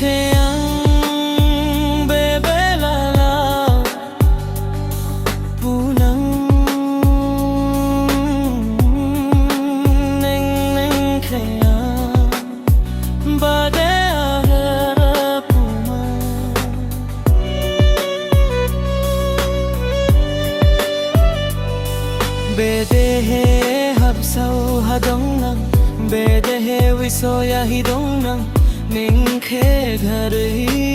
kheng bê bê la la Punang Ning ning kheng Bedehe Punang Bedehe hab sau hadong nang Bedehe wisoya hidong nang Ning khe ghar hi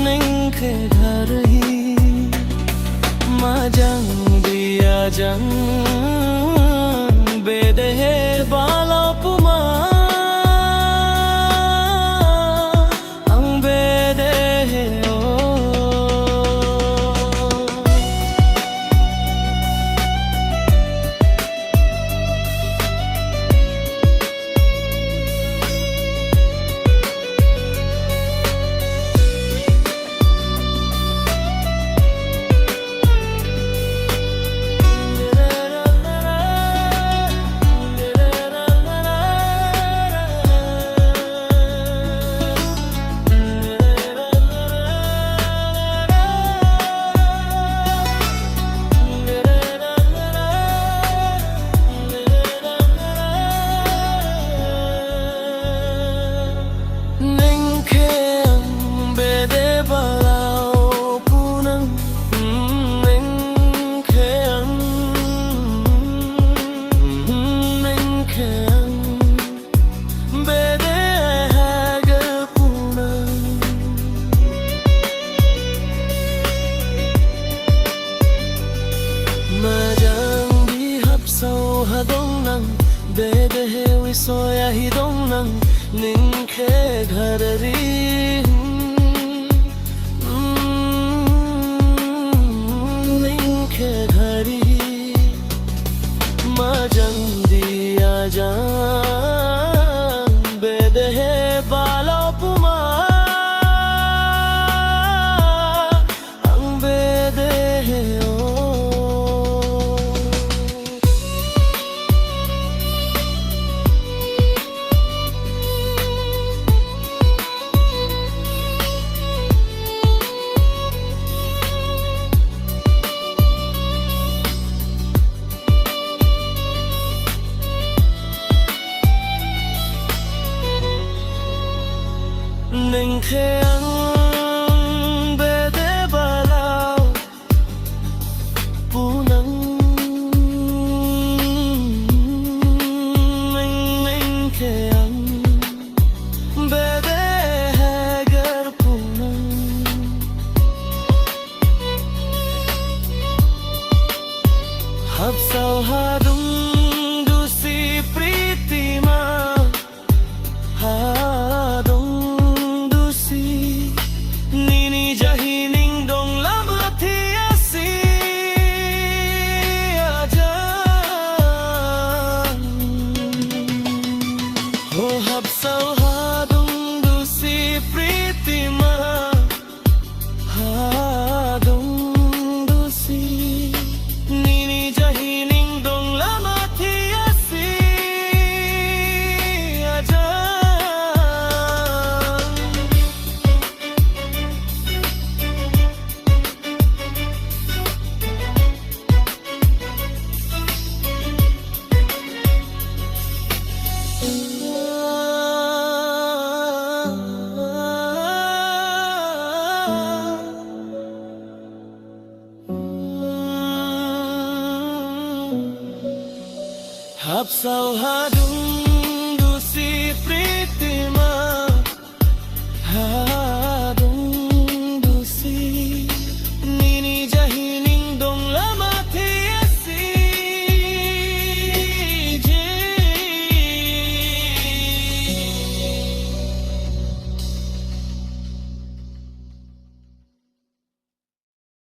Ning khe ghar hi Ma jang diya jang Bedehe balao puma Ang bedehe Balao Punang Ning kheng Ning kheng Bedehe gar Punang Ma jang di hab sau hadong nang Bedehe wisoya hidong nang Ning khe ghar ri Ma jang diya jang Bedehe balao puma Ang bedehe Ning kheng Bedehe balao Punang Ning ning kheng Bedehe gar Punang Hab sau hadung dusi pritima hadung Nini jahi ning dong lam thi asi aja Ho hab sau hadung dusi pritima hadung dusi Nini jahi ning dong lam thi asi aja Hab sau hadung